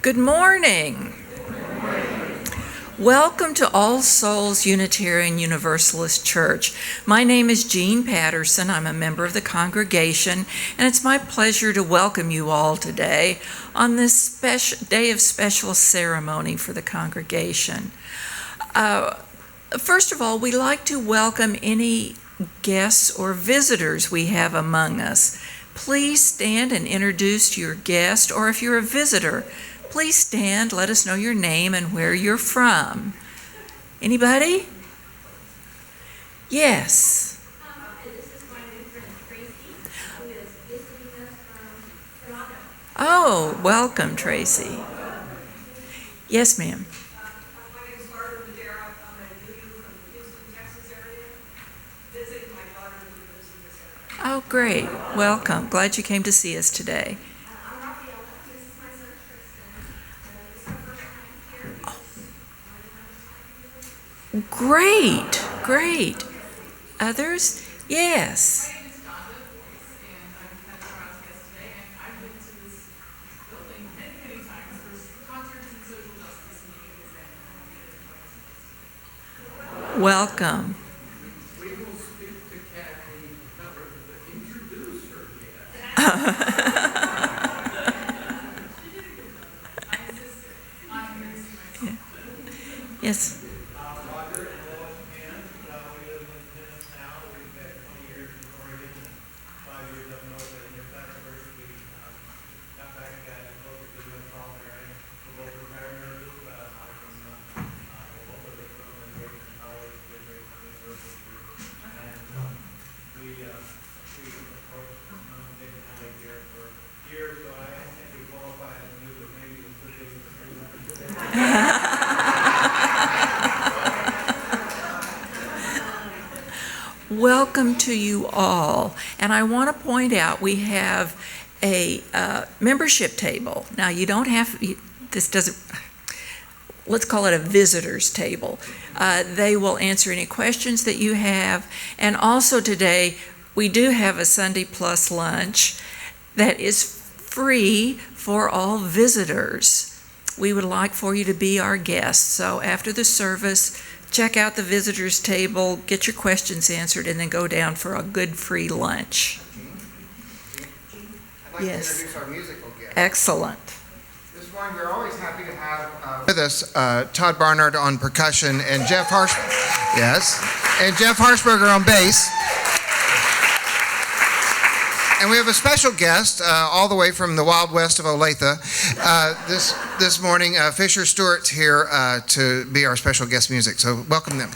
Good morning. Welcome to All Souls Unitarian Universalist Church. My name is Jean Patterson. I'm a member of the congregation, and it's my pleasure to welcome you all today on this special day of special ceremony for the congregation. First of all, we'd like to welcome any guests or visitors we have among us. Please stand and introduce your guest, or if you're a visitor, please stand, let us know your name and where you're from. Anybody? Yes. This is my new friend Tracy, who is visiting us from Toronto. Oh, welcome, Tracy. Yes, ma'am. My name is Barbara Madera. I'm a new from the Houston, Texas area, visiting my daughter who lives in this area. Oh, great. Welcome. Glad you came to see us today. I'm Rafaela. This is my son Tristan. This is our first time here. Great, great. Others? Yes. My name is Judith, and I'm kind of Toronto's guest today, and I've been to this building many, many times for concerts and social justice meetings, and I want you to join us. Welcome. We will speak to Cady, not introduce her yet. Yes. Roger and Lois again. We live in Independence now. We've had 20 years in Oregon and 5 years up north at Universalist. We got back and got closer to the metropolitan area. We're both retired nurses. I'm from both of us from the American College, graduated from the university. And we of course, Dave and Allie here for years, so I don't think we qualify as new, but maybe it's pretty good. Welcome to you all. And I want to point out we have a membership table. Now, you don't have, this doesn't, let's call it a visitor's table. They will answer any questions that you have. And also today, we do have a Sunday Plus lunch that is free for all visitors. We would like for you to be our guests. So after the service, check out the visitors table, get your questions answered, and then go down for a good free lunch. I'd like to introduce our musical guest. Excellent. This morning, we're always happy to have with us Todd Barnard on percussion and Jeff Harshberger on bass. And we have a special guest all the way from the Wild West of Olathe. This morning, Fisher Stewart's here to be our special guest music. So welcome them.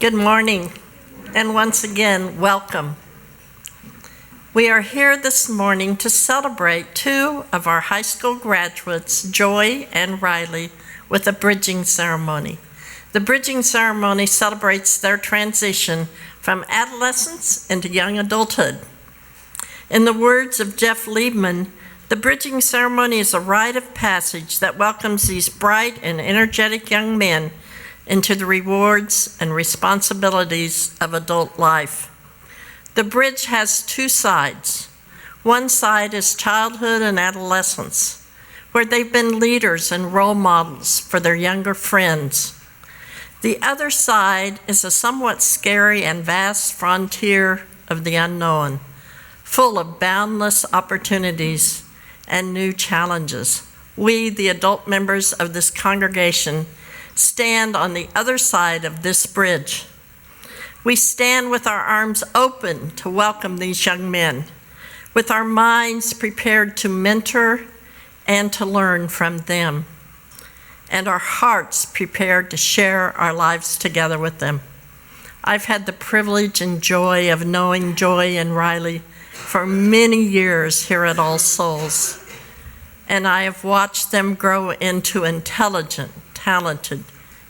Good morning, and once again, welcome. We are here this morning to celebrate two of our high school graduates, Joy and Riley, with a bridging ceremony. The bridging ceremony celebrates their transition from adolescence into young adulthood. In the words of Jeff Liebman, the bridging ceremony is a rite of passage that welcomes these bright and energetic young men into the rewards and responsibilities of adult life. The bridge has two sides. One side is childhood and adolescence, where they've been leaders and role models for their younger friends. The other side is a somewhat scary and vast frontier of the unknown, full of boundless opportunities and new challenges. We, the adult members of this congregation, stand on the other side of this bridge. We stand with our arms open to welcome these young men, with our minds prepared to mentor and to learn from them, and our hearts prepared to share our lives together with them. I've had the privilege and joy of knowing Joy and Riley for many years here at All Souls, and I have watched them grow into intelligent, talented,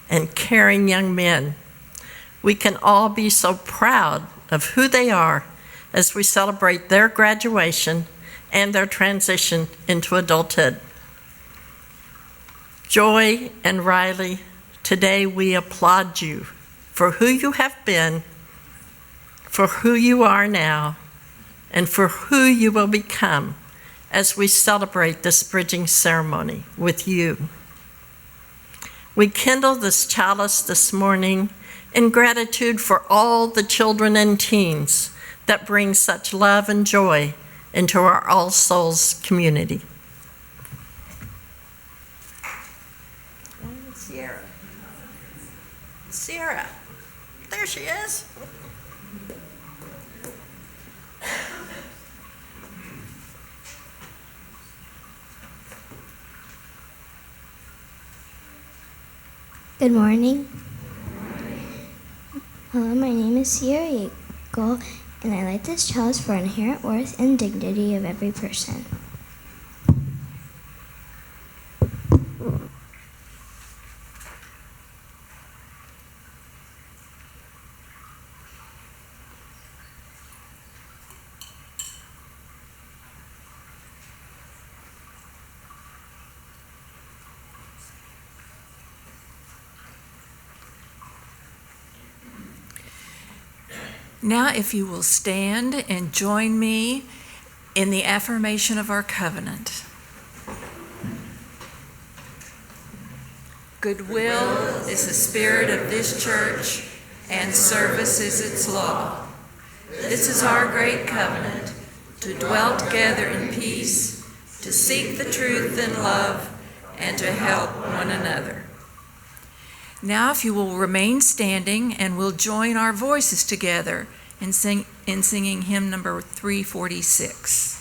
and caring young men. We can all be so proud of who they are as we celebrate their graduation and their transition into adulthood. Joy and Riley, today we applaud you for who you have been, for who you are now, and for who you will become as we celebrate this bridging ceremony with you. We kindle this chalice this morning in gratitude for all the children and teens that bring such love and joy into our All Souls community. Sierra, there she is. Good morning. Hello, my name is Sierra Eagle, and I light this chalice for inherent worth and dignity of every person. Now, if you will stand and join me in the affirmation of our covenant. Goodwill is the spirit of this church, and service is its law. This is our great covenant, to dwell together in peace, to seek the truth in love, and to help one another. Now, if you will remain standing, and we'll join our voices together in singing hymn number 346.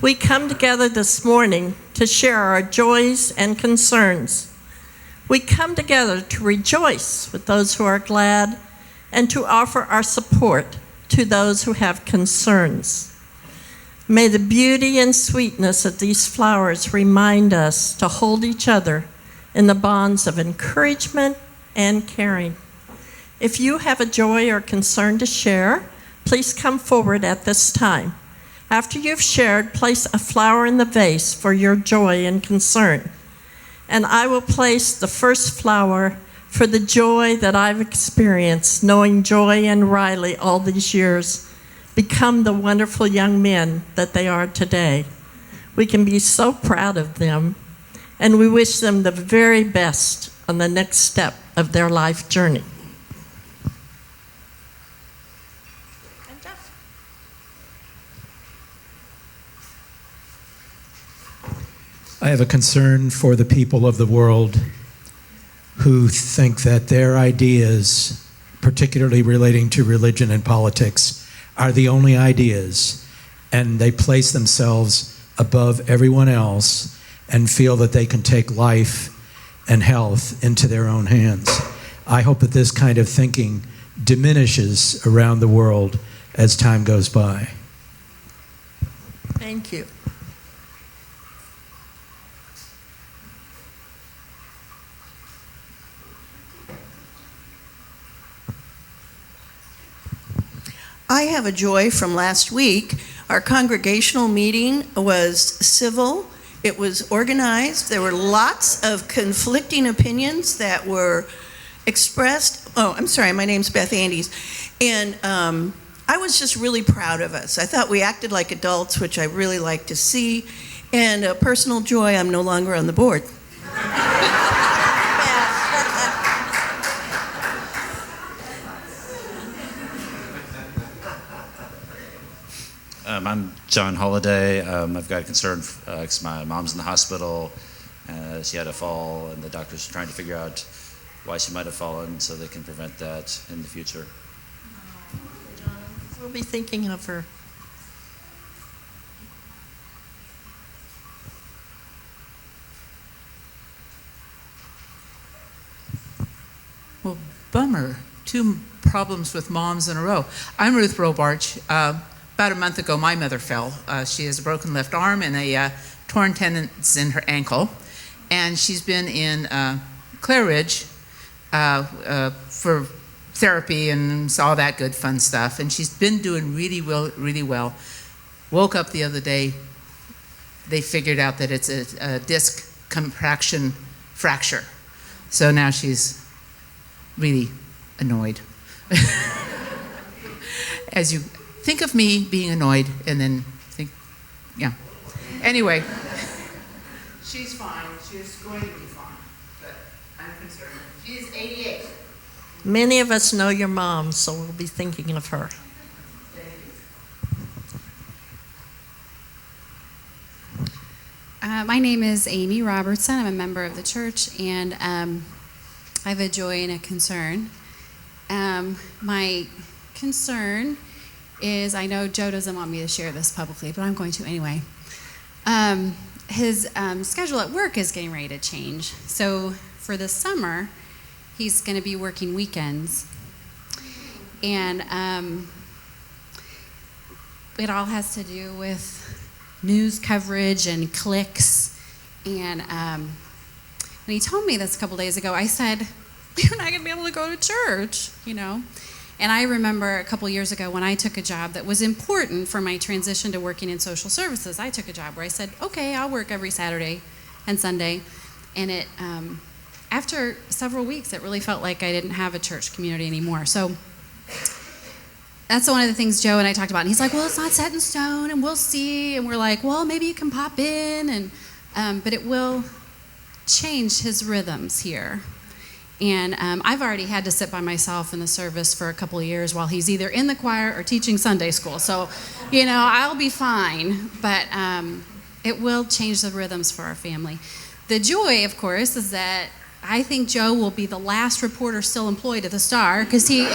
We come together this morning to share our joys and concerns. We come together to rejoice with those who are glad and to offer our support to those who have concerns. May the beauty and sweetness of these flowers remind us to hold each other in the bonds of encouragement and caring. If you have a joy or concern to share, please come forward at this time. After you've shared, place a flower in the vase for your joy and concern. And I will place the first flower for the joy that I've experienced knowing Joy and Riley all these years. become the wonderful young men that they are today. We can be so proud of them, and we wish them the very best on the next step of their life journey. I have a concern for the people of the world who think that their ideas, particularly relating to religion and politics, are the only ideas, and they place themselves above everyone else and feel that they can take life and health into their own hands. I hope that this kind of thinking diminishes around the world as time goes by. Thank you. I have a joy from last week. Our congregational meeting was civil. It was organized. There were lots of conflicting opinions that were expressed. Oh, I'm sorry, my name's Beth Andes. And I was just really proud of us. I thought we acted like adults, which I really like to see. And a personal joy, I'm no longer on the board. I'm John Holliday. I've got a concern because my mom's in the hospital. She had a fall, and the doctors are trying to figure out why she might have fallen so they can prevent that in the future. We'll be thinking of her. Well, bummer. 2 problems with moms in a row. I'm Ruth Robarch. About a month ago, my mother fell. She has a broken left arm and a torn tendons in her ankle. And she's been in Clare Ridge for therapy and all that good fun stuff. And she's been doing really well. Woke up the other day, they figured out that it's a disc contraction fracture. So now she's really annoyed. As you think of me being annoyed and then think, yeah. Anyway, she's fine. She's going to be fine, but I'm concerned. She's 88. Many of us know your mom, so we'll be thinking of her. My name is Amy Robertson. I'm a member of the church, and I have a joy and a concern. My concern is, I know Joe doesn't want me to share this publicly, but I'm going to anyway. His schedule at work is getting ready to change. So for the summer, he's going to be working weekends. And it all has to do with news coverage and clicks. And when he told me this a couple days ago, I said, you're not going to be able to go to church, you know. And I remember a couple years ago when I took a job that was important for my transition to working in social services. I took a job where I said, okay, I'll work every Saturday and Sunday. And it, after several weeks, it really felt like I didn't have a church community anymore. So that's one of the things Joe and I talked about. And he's like, well, it's not set in stone, and we'll see. And we're like, well, maybe you can pop in. And but it will change his rhythms here. And I've already had to sit by myself in the service for a couple of years while he's either in the choir or teaching Sunday school. So, you know, I'll be fine, but it will change the rhythms for our family. The joy, of course, is that I think Joe will be the last reporter still employed at the Star, because he's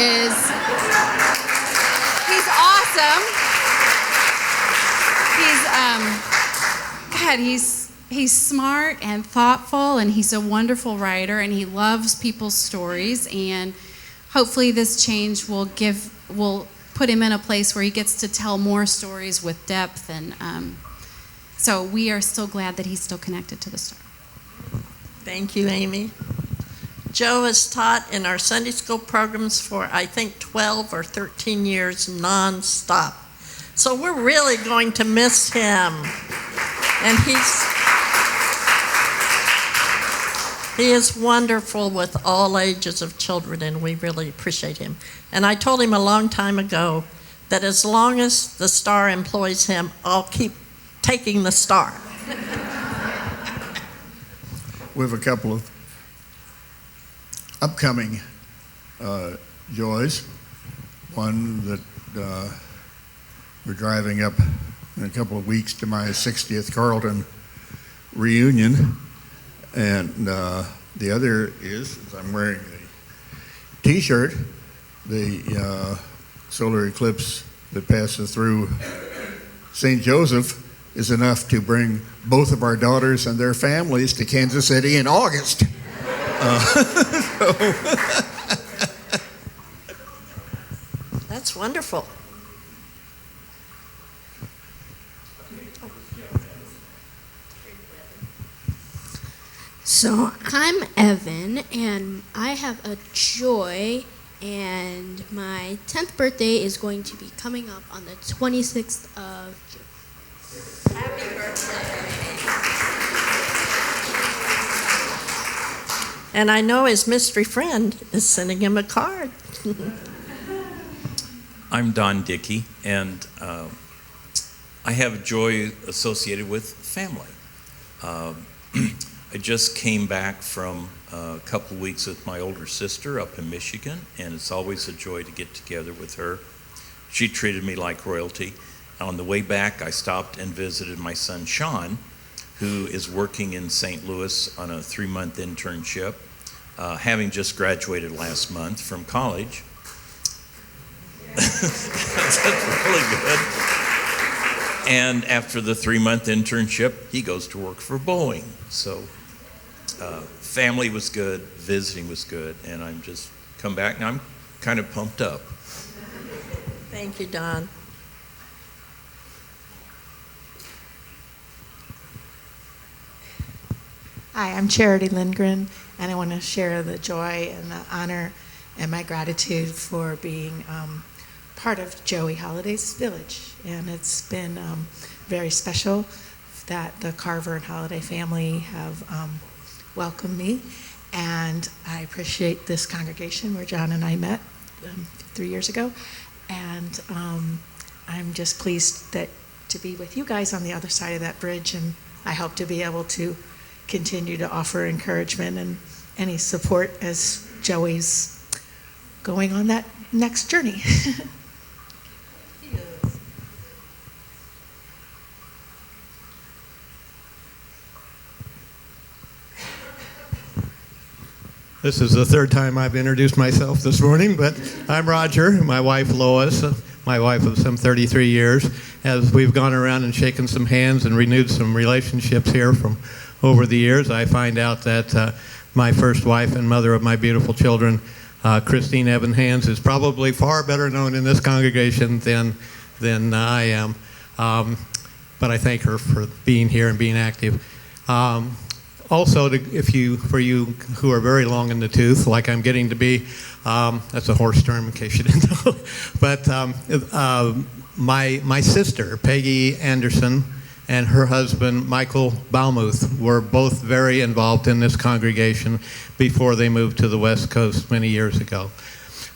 awesome. He's smart and thoughtful, and he's a wonderful writer, and he loves people's stories, and hopefully this change will put him in a place where he gets to tell more stories with depth, and so we are still glad that he's still connected to the Star. Thank you, Amy. Joe has taught in our Sunday school programs for, I think, 12 or 13 years nonstop. So we're really going to miss him. And he is wonderful with all ages of children, and we really appreciate him. And I told him a long time ago that as long as the star employs him, I'll keep taking the star. We have a couple of upcoming joys. One that we're driving up in a couple of weeks to my 60th Carlton reunion, and the other is I'm wearing a T-shirt. The solar eclipse that passes through St. Joseph is enough to bring both of our daughters and their families to Kansas City in August. That's wonderful. So I'm Evan, and I have a joy, and my 10th birthday is going to be coming up on the 26th of June. Happy birthday. And I know his mystery friend is sending him a card. I'm Don Dickey, and I have joy associated with family. I just came back from a couple of weeks with my older sister up in Michigan, and it's always a joy to get together with her. She treated me like royalty. On the way back, I stopped and visited my son Sean, who is working in St. Louis on a 3-month internship, having just graduated last month from college. That's really good. And after the 3-month internship, he goes to work for Boeing. So family was good, visiting was good, and I'm just come back and I'm kind of pumped up. Thank you, Don. Hi, I'm Charity Lindgren, and I want to share the joy and the honor and my gratitude for being part of Joey Holiday's village. And it's been very special that the Carver and Holiday family have welcomed me. And I appreciate this congregation where John and I met 3 years ago. And I'm just pleased to be with you guys on the other side of that bridge. And I hope to be able to continue to offer encouragement and any support as Joey's going on that next journey. This is the third time I've introduced myself this morning, but I'm Roger, my wife Lois, my wife of some 33 years. As we've gone around and shaken some hands and renewed some relationships here from over the years, I find out that my first wife and mother of my beautiful children, Christine Evan Hands, is probably far better known in this congregation than I am. But I thank her for being here and being active. Also, for you who are very long in the tooth, like I'm getting to be, that's a horse term in case you didn't know. But my sister, Peggy Anderson, and her husband, Michael Balmuth, were both very involved in this congregation before they moved to the West Coast many years ago.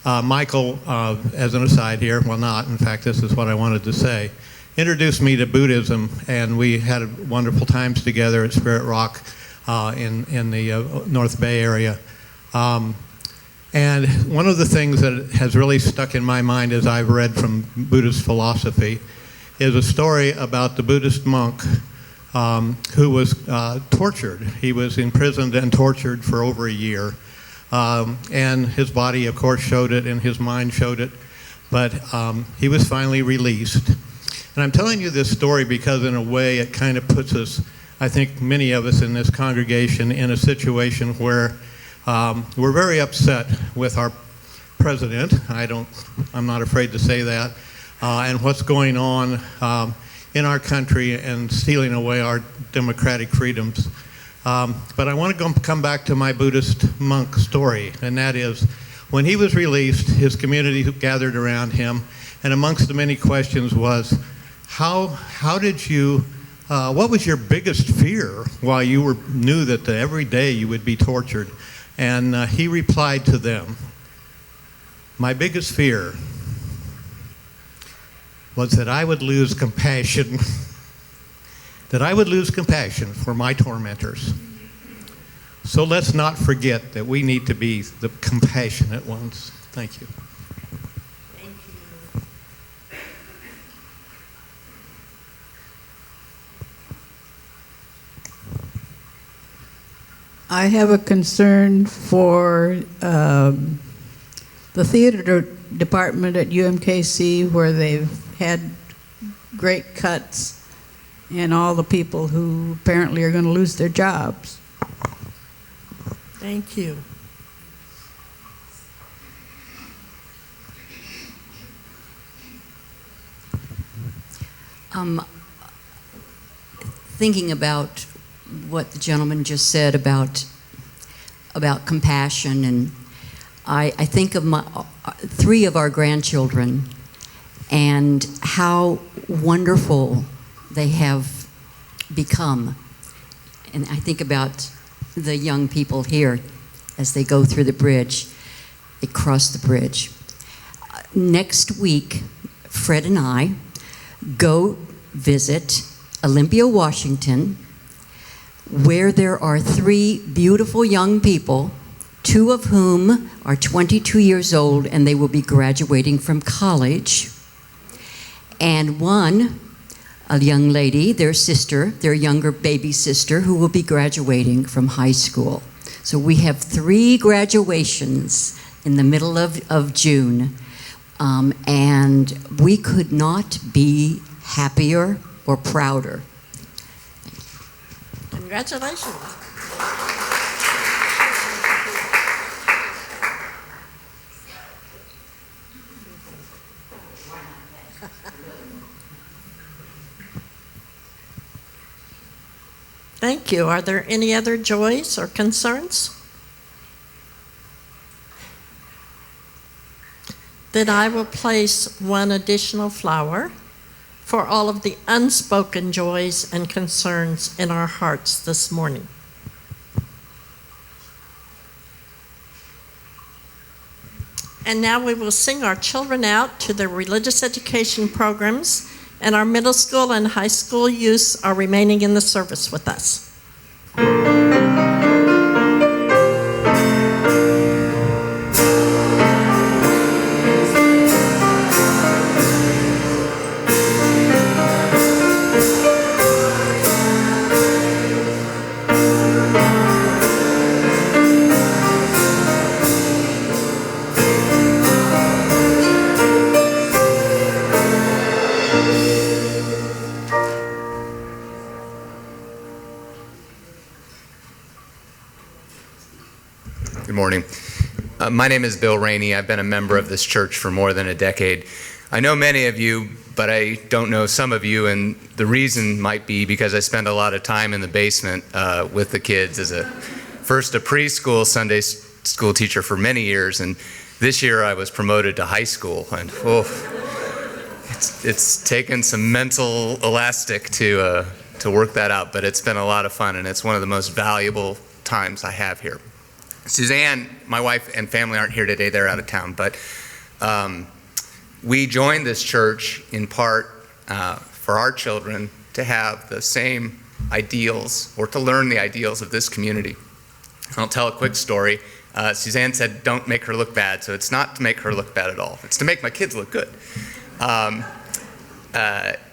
Michael, as an aside here, well not, in fact this is what I wanted to say, introduced me to Buddhism, and we had wonderful times together at Spirit Rock in the North Bay area. And one of the things that has really stuck in my mind as I've read from Buddhist philosophy is a story about the Buddhist monk who was tortured. He was imprisoned and tortured for over a year. And his body, of course, showed it, and his mind showed it. But he was finally released. And I'm telling you this story because, in a way, it kind of puts us, I think many of us in this congregation, in a situation where we're very upset with our president. I'm not afraid to say that. And what's going on in our country and stealing away our democratic freedoms. But I want to come back to my Buddhist monk story, and that is, when he was released, his community gathered around him, and amongst the many questions was, how did you, what was your biggest fear while you knew that every day you would be tortured? And he replied to them, my biggest fear was that I would lose compassion, for my tormentors. So let's not forget that we need to be the compassionate ones. Thank you. I have a concern for the theater department at UMKC, where they've had great cuts, and all the people who apparently are going to lose their jobs. Thank you. Thinking about what the gentleman just said about compassion, and I think of my 3 of our grandchildren and how wonderful they have become. And I think about the young people here as they go through the bridge, they cross the bridge. Next week, Fred and I go visit Olympia, Washington, where there are 3 beautiful young people, 2 of whom are 22 years old, and they will be graduating from college. And one, a young lady, their sister, their younger baby sister, who will be graduating from high school. So we have 3 graduations in the middle of June, and we could not be happier or prouder. Congratulations. Thank you. Are there any other joys or concerns? Then I will place one additional flower for all of the unspoken joys and concerns in our hearts this morning. And now we will sing our children out to their religious education programs, and our middle school and high school youths are remaining in the service with us. Good morning. My name is Bill Rainey. I've been a member of this church for more than a decade. I know many of you, but I don't know some of you, and the reason might be because I spend a lot of time in the basement with the kids as first a preschool Sunday school teacher for many years, and this year I was promoted to high school, and it's taken some mental elastic to work that out, but it's been a lot of fun, and it's one of the most valuable times I have here. Suzanne, my wife, and family aren't here today. They're out of town. But we joined this church in part for our children to have the same ideals, or to learn the ideals of this community. I'll tell a quick story. Suzanne said, don't make her look bad. So it's not to make her look bad at all. It's to make my kids look good.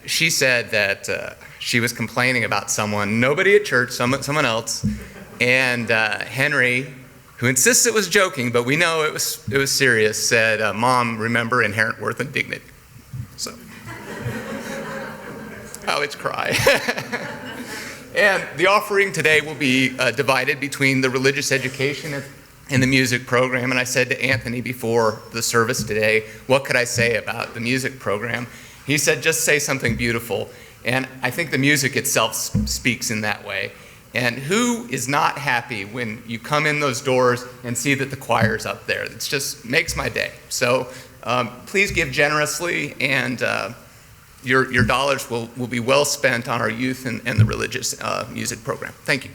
She said that she was complaining about someone, nobody at church, someone else, and Henry, who insists it was joking, but we know it was serious, said, Mom, remember inherent worth and dignity. So, I always cry. And the offering today will be divided between the religious education and the music program. And I said to Anthony before the service today, what could I say about the music program? He said, just say something beautiful. And I think the music itself speaks in that way. And who is not happy when you come in those doors and see that the choir's up there? It just makes my day. So please give generously, and your dollars will be well spent on our youth and the religious music program. Thank you.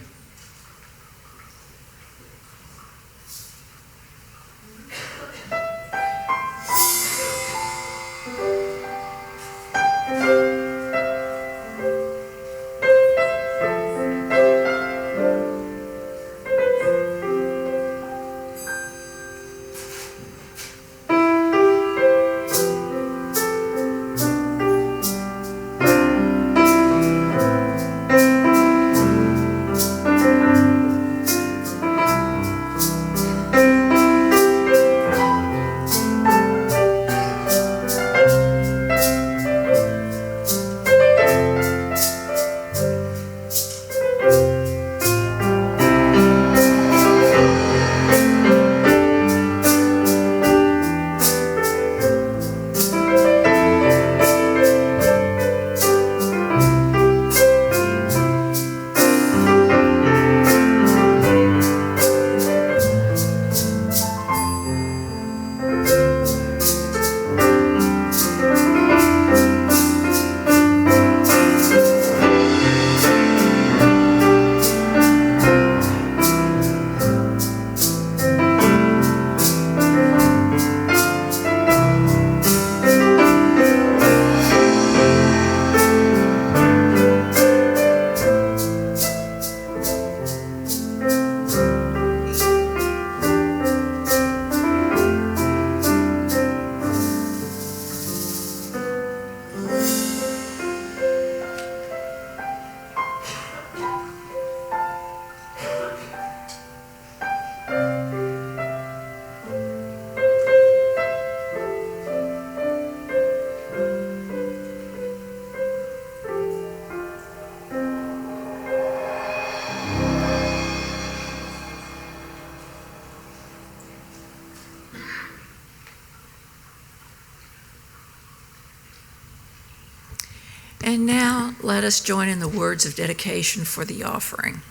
And now let us join in the words of dedication for the offering.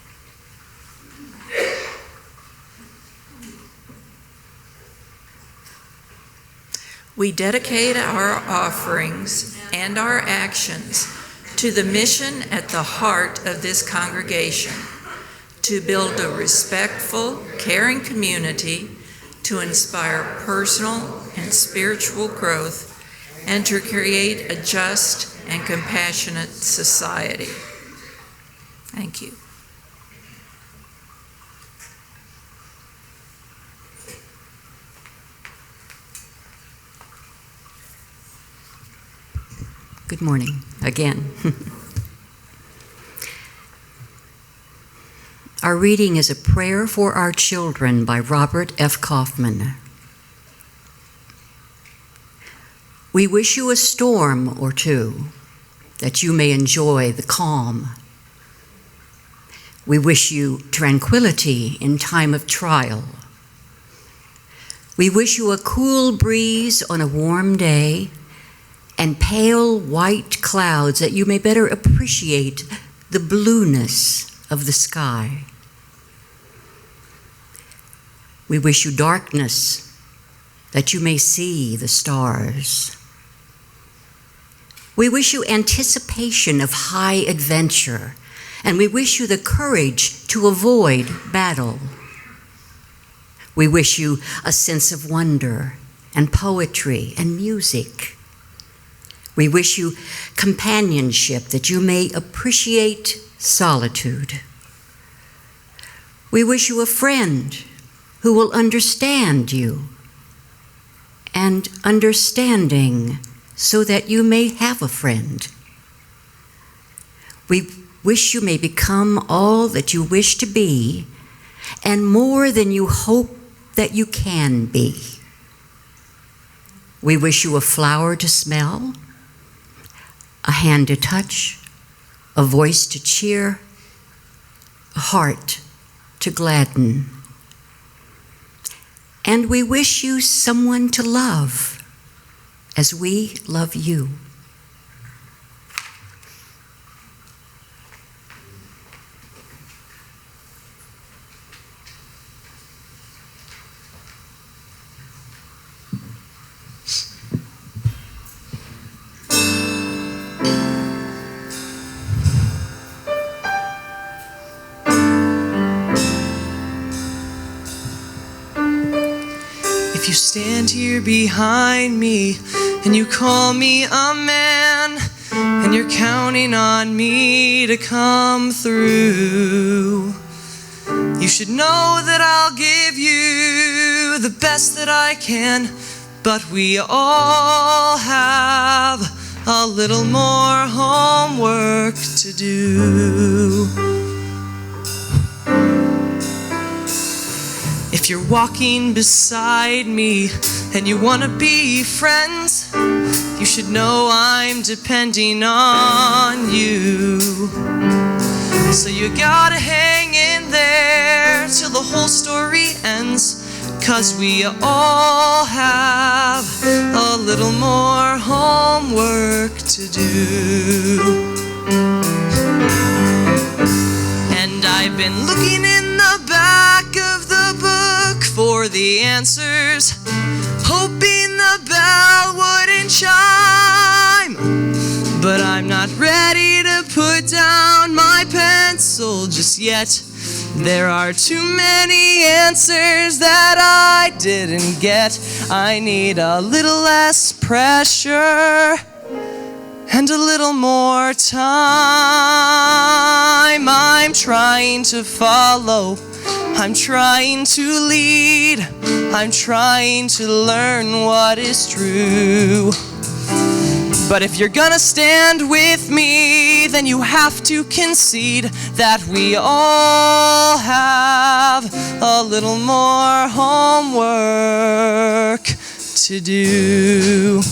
We dedicate our offerings and our actions to the mission at the heart of this congregation, to build a respectful, caring community, to inspire personal and spiritual growth, and to create a just and compassionate society. Thank you. Good morning again. Our reading is A Prayer for Our Children by Robert F. Kaufman. We wish you a storm or two, that you may enjoy the calm. We wish you tranquility in time of trial. We wish you a cool breeze on a warm day and pale white clouds that you may better appreciate the blueness of the sky. We wish you darkness that you may see the stars. We wish you anticipation of high adventure, and we wish you the courage to avoid battle. We wish you a sense of wonder and poetry and music. We wish you companionship that you may appreciate solitude. We wish you a friend who will understand you, and understanding so that you may have a friend. We wish you may become all that you wish to be, and more than you hope that you can be. We wish you a flower to smell, a hand to touch, a voice to cheer, a heart to gladden. And we wish you someone to love as we love you. If you stand here behind me and you call me a man, and you're counting on me to come through, you should know that I'll give you the best that I can, but we all have a little more homework to do. If you're walking beside me and you want to be friends, you should know I'm depending on you. So you gotta hang in there till the whole story ends, 'cause we all have a little more homework to do. And I've been looking in the back of the book for the answers, hoping the bell wouldn't chime. But I'm not ready to put down my pencil just yet. There are too many answers that I didn't get. I need a little less pressure and a little more time. I'm trying to follow, I'm trying to lead, I'm trying to learn what is true. But if you're gonna stand with me, then you have to concede that we all have a little more homework to do.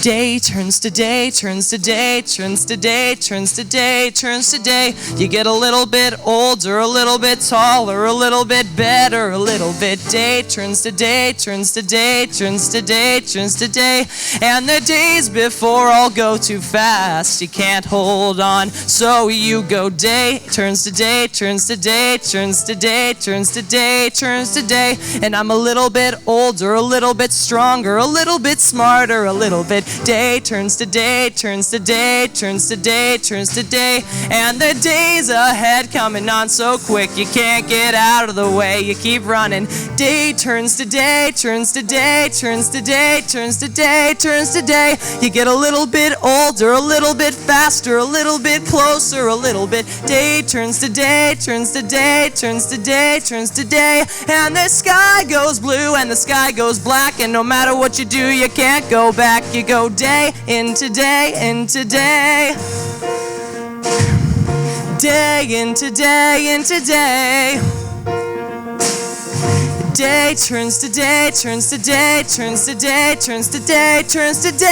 Day turns to day, turns to day, turns to day, turns to day, turns to day. You get a little bit older, a little bit taller, a little bit better, a little bit. Day turns to day, turns to day, turns to day, turns to day. And the days before all go too fast. You can't hold on, so you go. Day turns to day, turns to day, turns to day, turns to day, turns to day. And I'm a little bit older, a little bit stronger, a little bit smarter, a little bit. Day turns to day, turns to day, turns to day, turns to day. And the days ahead coming on so quick, you can't get out of the way, you keep running. Day turns to day, turns to day, turns to day, turns to day, turns to day. You get a little bit older, a little bit faster, a little bit closer, a little bit. Day turns to day, turns to day, turns to day, turns to day. And the sky goes blue and the sky goes black, and no matter what you do, you can't go back. You go day into day into day. Day into day into day. Day turns to day, turns to day, turns to day, turns to day, turns to day.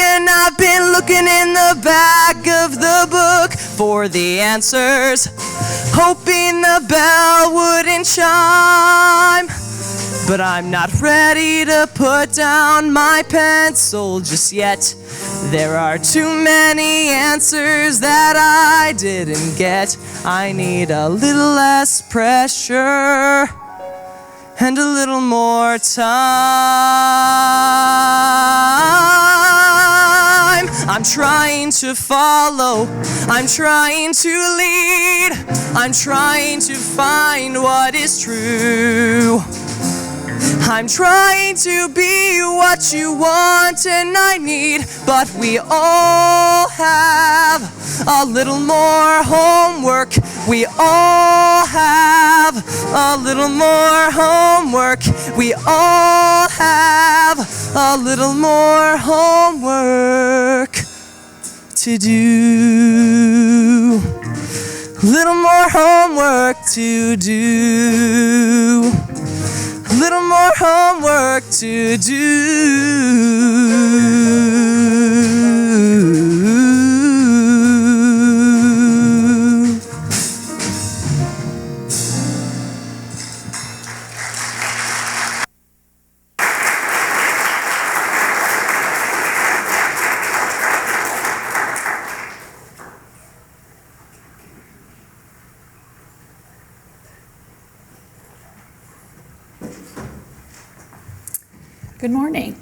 And I've been looking in the back of the book for the answers, hoping the bell wouldn't chime. But I'm not ready to put down my pencil just yet. There are too many answers that I didn't get. I need a little less pressure and a little more time. I'm trying to follow, I'm trying to lead, I'm trying to find what is true. I'm trying to be what you want and I need, but we all have a little more homework. We all have a little more homework. We all have a little more homework to do. Little more homework to do. Little more homework to do. Good morning.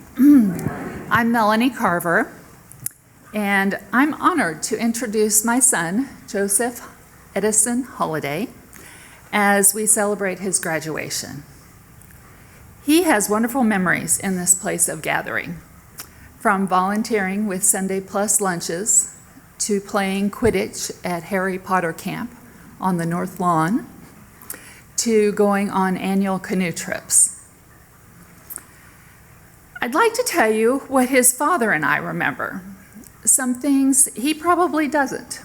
I'm Melanie Carver, and I'm honored to introduce my son, Joseph Edison Holliday, as we celebrate his graduation. He has wonderful memories in this place of gathering, from volunteering with Sunday Plus lunches to playing Quidditch at Harry Potter camp on the North Lawn to going on annual canoe trips. I'd like to tell you what his father and I remember, some things he probably doesn't.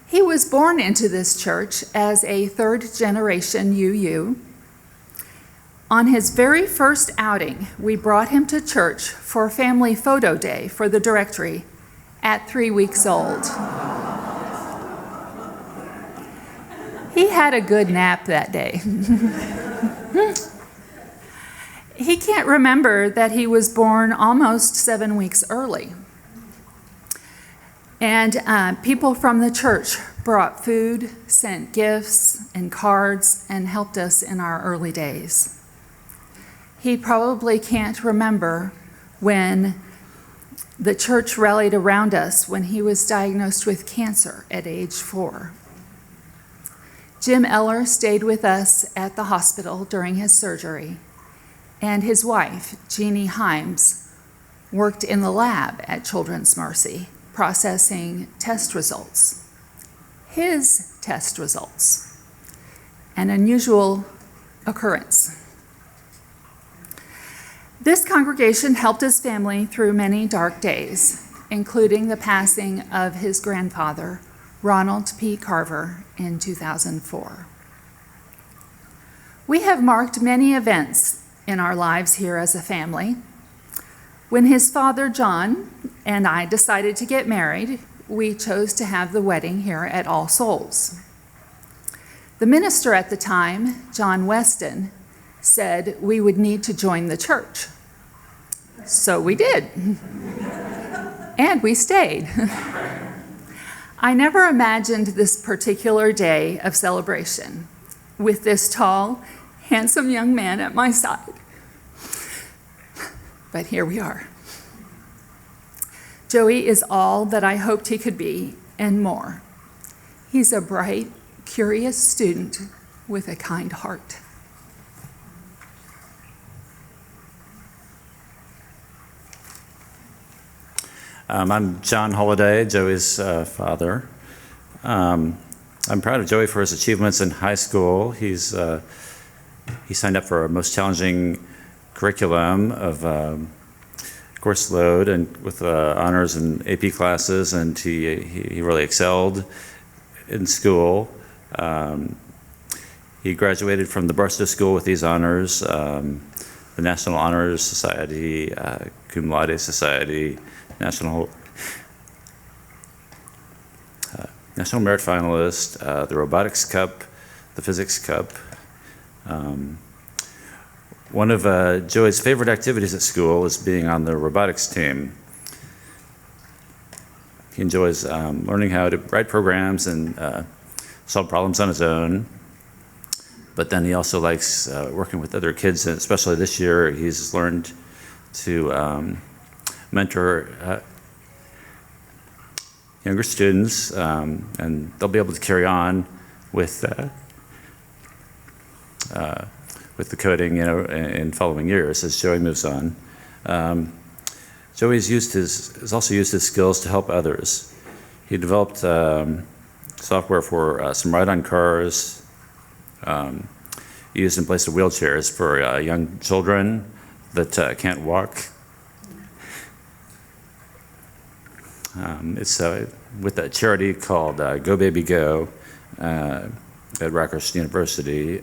He was born into this church as a third-generation UU. On his very first outing, we brought him to church for family photo day for the directory at 3 weeks old. He had a good nap that day. He can't remember that he was born almost 7 weeks early. And people from the church brought food, sent gifts and cards, and helped us in our early days. He probably can't remember when the church rallied around us when he was diagnosed with cancer at age 4. Jim Eller stayed with us at the hospital during his surgery, and his wife, Jeannie Himes, worked in the lab at Children's Mercy, processing test results. His test results, an unusual occurrence. This congregation helped his family through many dark days, including the passing of his grandfather, Ronald P. Carver, in 2004. We have marked many events in our lives here as a family. When his father, John, and I decided to get married, we chose to have the wedding here at All Souls. The minister at the time, John Weston, said we would need to join the church. So we did. And we stayed. I never imagined this particular day of celebration with this tall, handsome young man at my side. But here we are. Joey is all that I hoped he could be and more. He's a bright, curious student with a kind heart. I'm John Holliday, Joey's father. I'm proud of Joey for his achievements in high school. He signed up for our most challenging curriculum of course load and with honors and AP classes, and he really excelled in school. He graduated from the Barstow School with these honors, the National Honors Society, Cum Laude Society, National Merit Finalist, the Robotics Cup, the Physics Cup. One of Joey's favorite activities at school is being on the robotics team. He enjoys learning how to write programs and solve problems on his own. But then he also likes working with other kids, and especially this year, he's learned to mentor younger students, and they'll be able to carry on with the coding, in following years as Joey moves on. Joey's has also used his skills to help others. He developed software for some ride-on cars, used in place of wheelchairs for young children that can't walk. It's with a charity called Go Baby Go at Rutgers University.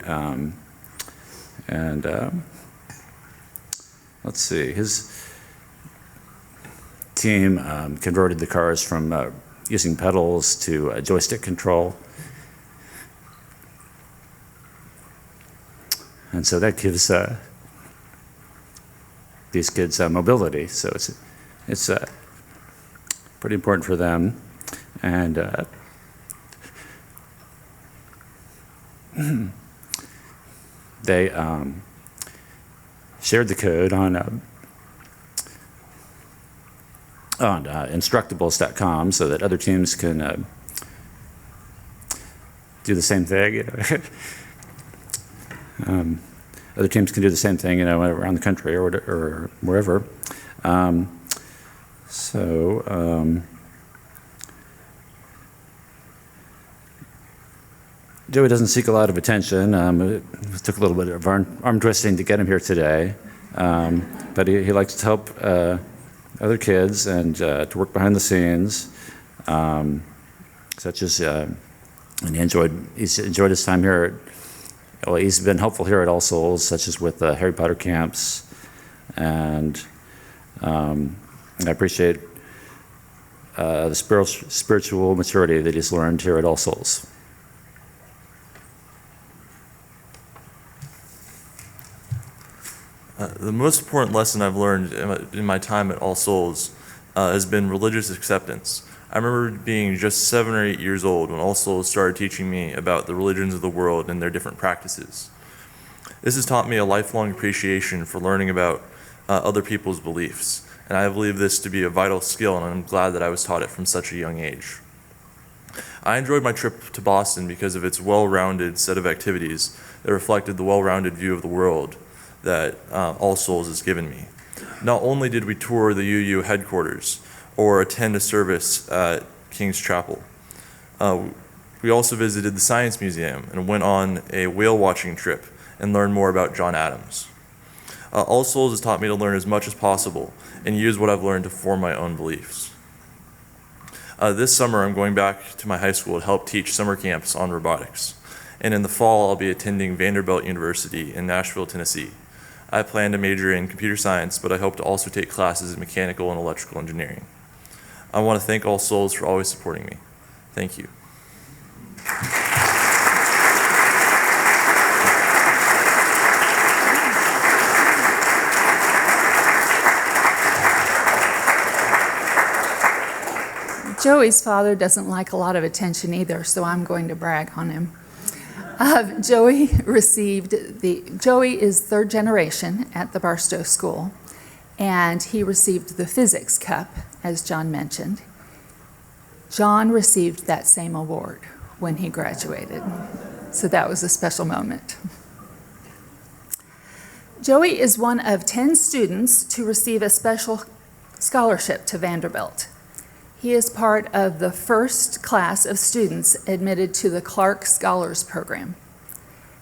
Let's see, his team converted the cars from using pedals to joystick control. And so that gives these kids mobility. So it's pretty important for them. And they shared the code on Instructables.com so that other teams can do the same thing. Other teams can do the same thing, around the country or wherever. Joey doesn't seek a lot of attention. It took a little bit of arm twisting to get him here today, but he likes to help other kids and to work behind the scenes, such as, and he's enjoyed his time here. He's been helpful here at All Souls, such as with Harry Potter camps, and I appreciate the spiritual maturity that he's learned here at All Souls. The most important lesson I've learned in my time at All Souls has been religious acceptance. I remember being just 7 or 8 years old when All Souls started teaching me about the religions of the world and their different practices. This has taught me a lifelong appreciation for learning about other people's beliefs, and I believe this to be a vital skill, and I'm glad that I was taught it from such a young age. I enjoyed my trip to Boston because of its well-rounded set of activities that reflected the well-rounded view of the world that All Souls has given me. Not only did we tour the UU headquarters or attend a service at King's Chapel, we also visited the Science Museum and went on a whale watching trip and learned more about John Adams. All Souls has taught me to learn as much as possible and use what I've learned to form my own beliefs. This summer I'm going back to my high school to help teach summer camps on robotics. And in the fall I'll be attending Vanderbilt University in Nashville, Tennessee. I plan to major in computer science, but I hope to also take classes in mechanical and electrical engineering. I want to thank All Souls for always supporting me. Thank you. Joey's father doesn't like a lot of attention either, so I'm going to brag on him. Joey is third generation at the Barstow School, and he received the physics cup, as John mentioned. John received that same award when he graduated, so that was a special moment. Joey is one of 10 students to receive a special scholarship to Vanderbilt. He is part of the first class of students admitted to the Clark Scholars Program.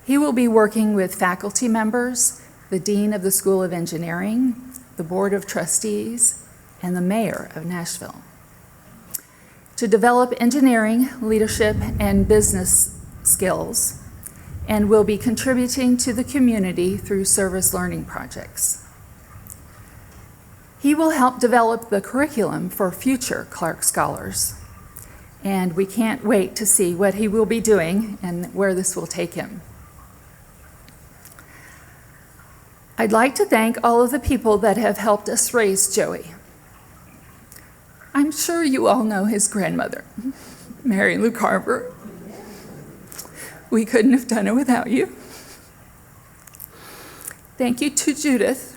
He will be working with faculty members, the Dean of the School of Engineering, the Board of Trustees, and the Mayor of Nashville to develop engineering, leadership, and business skills, and will be contributing to the community through service learning projects. He will help develop the curriculum for future Clark Scholars, and we can't wait to see what he will be doing and where this will take him. I'd like to thank all of the people that have helped us raise Joey. I'm sure you all know his grandmother, Mary Lou Carver. We couldn't have done it without you. Thank you to Judith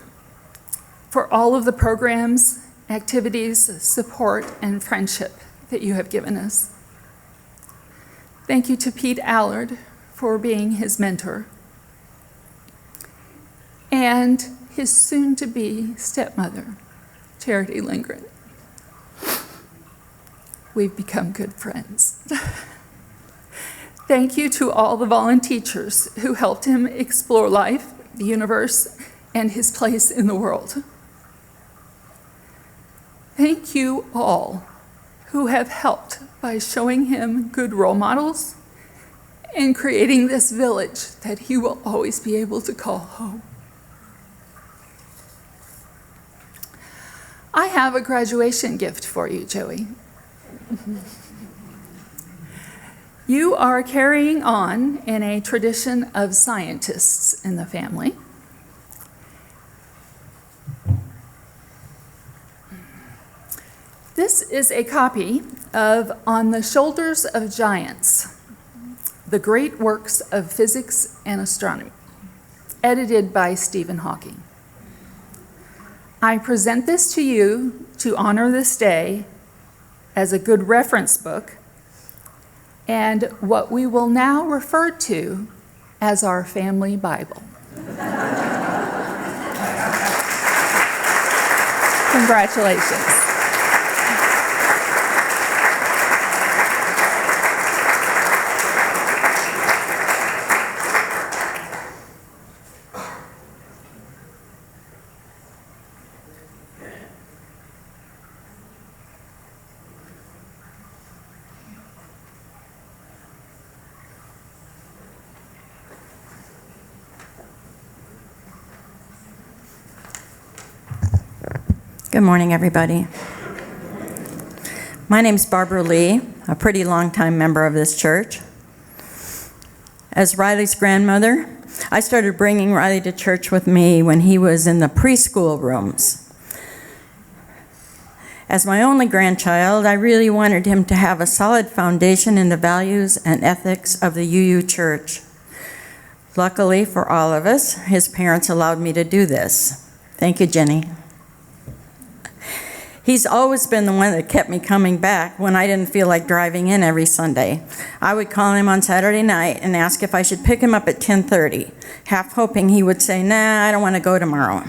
for all of the programs, activities, support, and friendship that you have given us. Thank you to Pete Allard for being his mentor, and his soon-to-be stepmother, Cady Lindgren. We've become good friends. Thank you to all the volunteers who helped him explore life, the universe, and his place in the world. Thank you all who have helped by showing him good role models and creating this village that he will always be able to call home. I have a graduation gift for you, Joey. You are carrying on in a tradition of scientists in the family. This is a copy of On the Shoulders of Giants, The Great Works of Physics and Astronomy, edited by Stephen Hawking. I present this to you to honor this day as a good reference book and what we will now refer to as our family Bible. Congratulations. Good morning, everybody. My name's Barbara Lee, a pretty long-time member of this church. As Riley's grandmother, I started bringing Riley to church with me when he was in the preschool rooms. As my only grandchild, I really wanted him to have a solid foundation in the values and ethics of the UU Church. Luckily for all of us, his parents allowed me to do this. Thank you, Jenny. He's always been the one that kept me coming back when I didn't feel like driving in every Sunday. I would call him on Saturday night and ask if I should pick him up at 10:30, half hoping he would say, "Nah, I don't want to go tomorrow."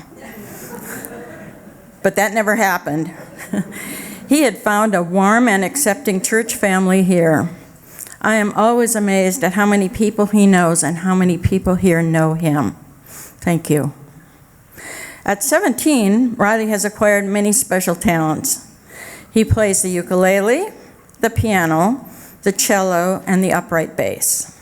But that never happened. He had found a warm and accepting church family here. I am always amazed at how many people he knows and how many people here know him. Thank you. At 17, Riley has acquired many special talents. He plays the ukulele, the piano, the cello, and the upright bass.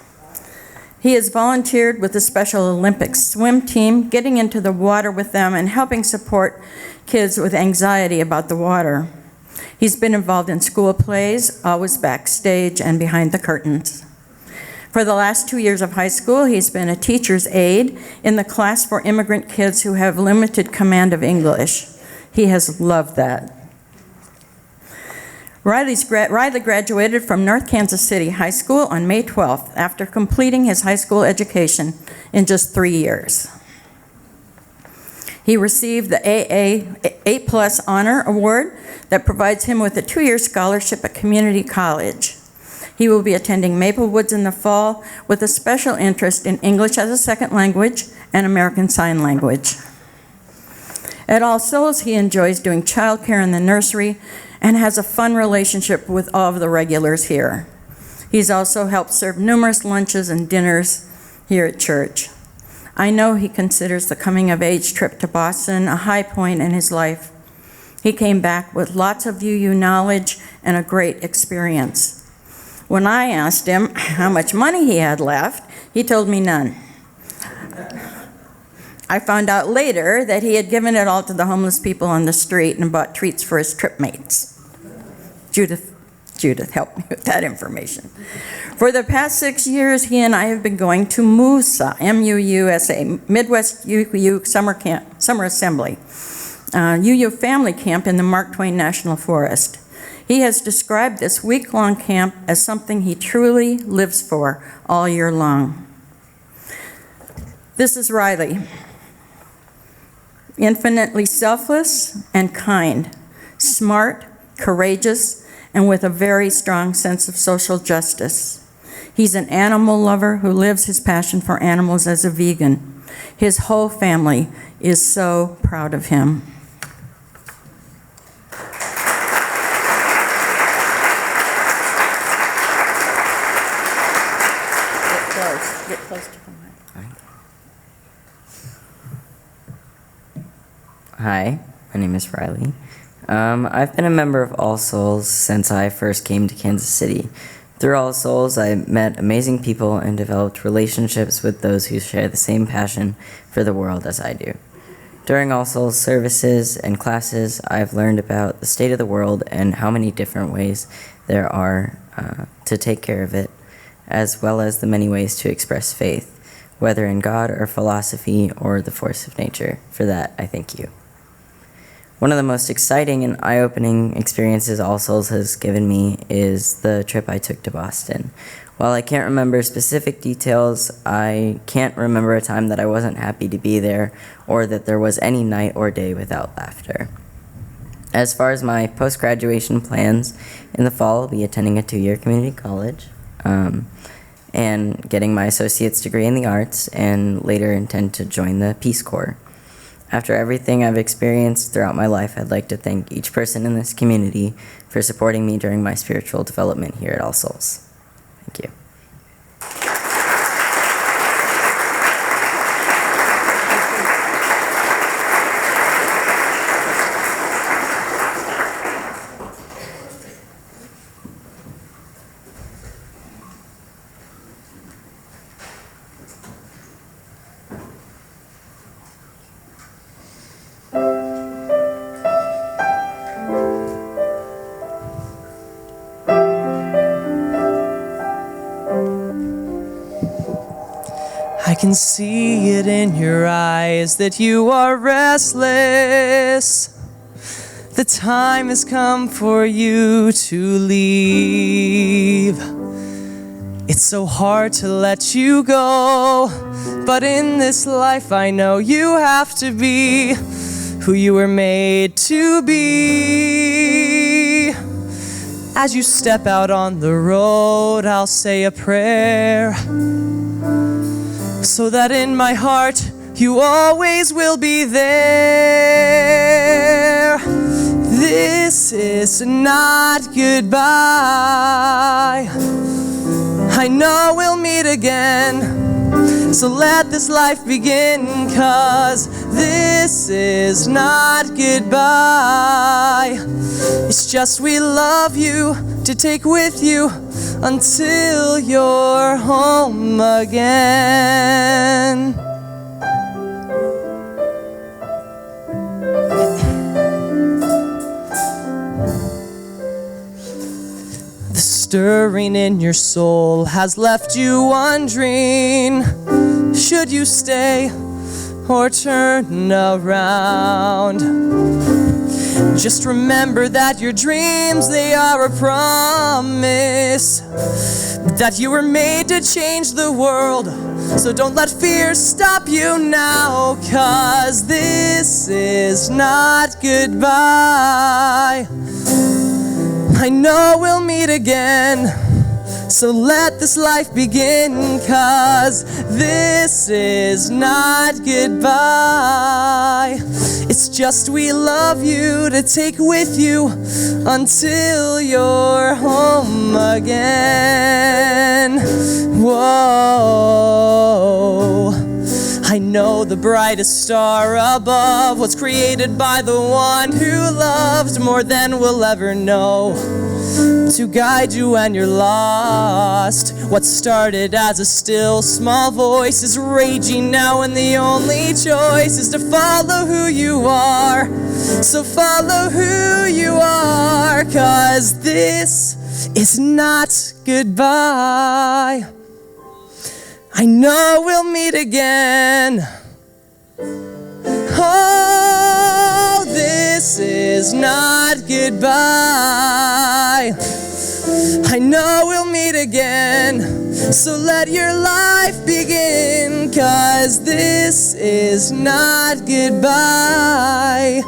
He has volunteered with the Special Olympics swim team, getting into the water with them and helping support kids with anxiety about the water. He's been involved in school plays, always backstage and behind the curtains. For the last 2 years of high school, he's been a teacher's aide in the class for immigrant kids who have limited command of English. He has loved that. Riley graduated from North Kansas City High School on May 12th after completing his high school education in just 3 years. He received the A+ Honor Award that provides him with a 2-year scholarship at community college. He will be attending Maple Woods in the fall with a special interest in English as a second language and American Sign Language. At All Souls, he enjoys doing childcare in the nursery and has a fun relationship with all of the regulars here. He's also helped serve numerous lunches and dinners here at church. I know he considers the coming-of-age trip to Boston a high point in his life. He came back with lots of UU knowledge and a great experience. When I asked him how much money he had left, he told me none. I found out later that he had given it all to the homeless people on the street and bought treats for his trip mates. Judith helped me with that information. For the past 6 years, he and I have been going to MUSA, M-U-U-S-A, Midwest UU Summer Assembly, UU Family Camp in the Mark Twain National Forest. He has described this week-long camp as something he truly lives for all year long. This is Riley. Infinitely selfless and kind, smart, courageous, and with a very strong sense of social justice. He's an animal lover who lives his passion for animals as a vegan. His whole family is so proud of him. Get close to the mic. Hi, my name is Riley. I've been a member of All Souls since I first came to Kansas City. Through All Souls, I met amazing people and developed relationships with those who share the same passion for the world as I do. During All Souls services and classes, I've learned about the state of the world and how many different ways there are to take care of it, as well as the many ways to express faith, whether in God or philosophy or the force of nature. For that, I thank you. One of the most exciting and eye-opening experiences All Souls has given me is the trip I took to Boston. While I can't remember specific details, I can't remember a time that I wasn't happy to be there or that there was any night or day without laughter. As far as my post-graduation plans, in the fall I'll be attending a 2-year community college and getting my associate's degree in the arts, and later intend to join the Peace Corps. After everything I've experienced throughout my life, I'd like to thank each person in this community for supporting me during my spiritual development here at All Souls. Thank you. I can see it in your eyes that you are restless. The time has come for you to leave. It's so hard to let you go, but in this life I know you have to be who you were made to be. As you step out on the road, I'll say a prayer, so that in my heart you always will be there. This is not goodbye. I know we'll meet again, so let this life begin, 'cause this is not goodbye. It's just we love you to take with you until you're home again. The stirring in your soul has left you wondering, should you stay or turn around? Just remember that your dreams, they are a promise, that you were made to change the world. So don't let fear stop you now, 'cause this is not goodbye. I know we'll meet again, so let this life begin, 'cause this is not goodbye. It's just we love you to take with you until you're home again. Whoa. I know the brightest star above was created by the one who loved more than we'll ever know, to guide you when you're lost. What started as a still small voice is raging now, and the only choice is to follow who you are. So follow who you are, 'cause this is not goodbye. I know we'll meet again. Oh, this is not goodbye. I know we'll meet again, so let your life begin, 'cause this is not goodbye.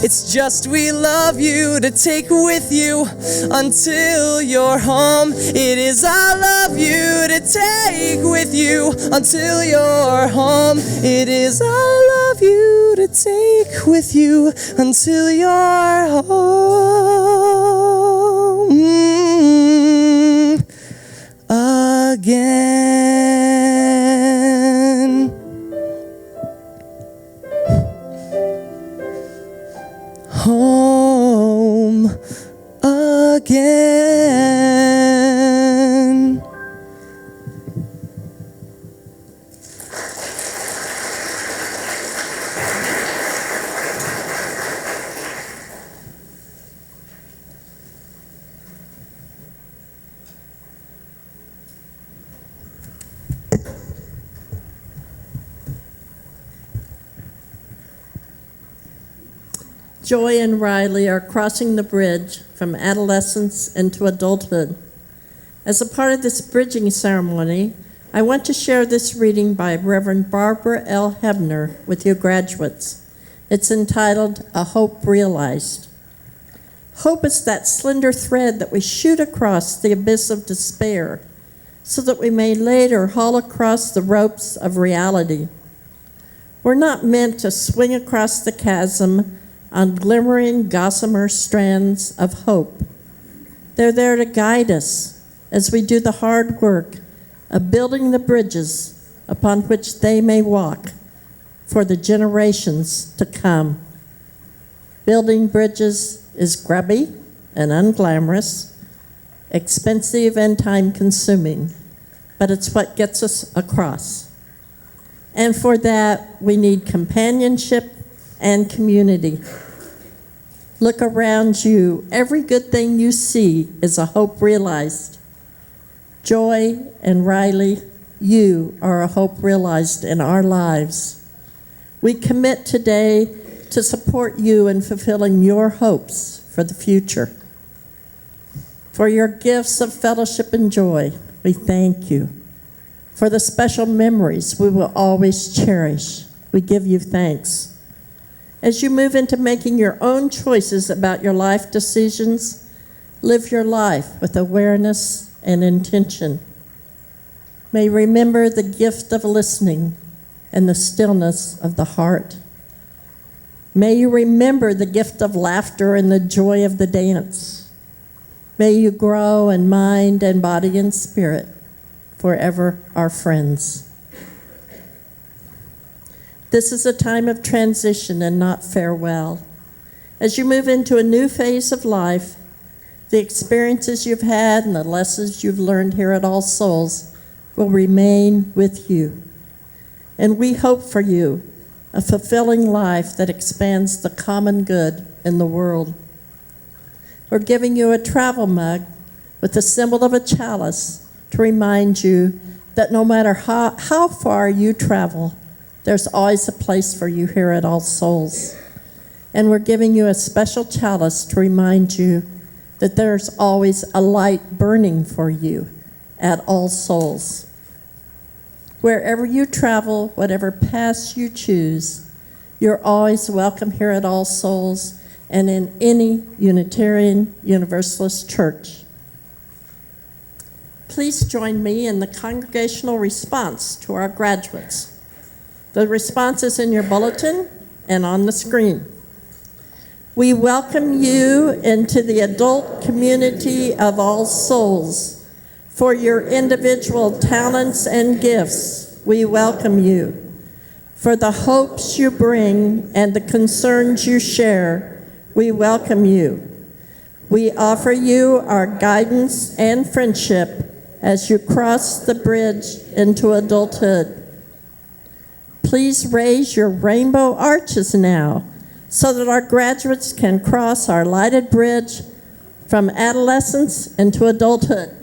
It's just we love you to take with you until you're home. It is I love you to take with you until you're home. It is I love you to take with you until you're home again. Home again. Joy and Riley are crossing the bridge from adolescence into adulthood. As a part of this bridging ceremony, I want to share this reading by Reverend Barbara L. Hebner with you graduates. It's entitled, A Hope Realized. Hope is that slender thread that we shoot across the abyss of despair so that we may later haul across the ropes of reality. We're not meant to swing across the chasm on glimmering gossamer strands of hope. They're there to guide us as we do the hard work of building the bridges upon which they may walk for the generations to come. Building bridges is grubby and unglamorous, expensive and time-consuming, but it's what gets us across. And for that, we need companionship and community. Look around you. Every good thing you see is a hope realized. Joy and Riley, you are a hope realized in our lives. We commit today to support you in fulfilling your hopes for the future. For your gifts of fellowship and joy, we thank you. For the special memories we will always cherish, we give you thanks. As you move into making your own choices about your life decisions, live your life with awareness and intention. May you remember the gift of listening and the stillness of the heart. May you remember the gift of laughter and the joy of the dance. May you grow in mind and body and spirit, forever our friends. This is a time of transition and not farewell. As you move into a new phase of life, the experiences you've had and the lessons you've learned here at All Souls will remain with you. And we hope for you a fulfilling life that expands the common good in the world. We're giving you a travel mug with the symbol of a chalice to remind you that no matter how far you travel, there's always a place for you here at All Souls. And we're giving you a special chalice to remind you that there's always a light burning for you at All Souls. Wherever you travel, whatever path you choose, you're always welcome here at All Souls and in any Unitarian Universalist church. Please join me in the congregational response to our graduates. The response is in your bulletin and on the screen. We welcome you into the adult community of All Souls. For your individual talents and gifts, we welcome you. For the hopes you bring and the concerns you share, we welcome you. We offer you our guidance and friendship as you cross the bridge into adulthood. Please raise your rainbow arches now so that our graduates can cross our lighted bridge from adolescence into adulthood.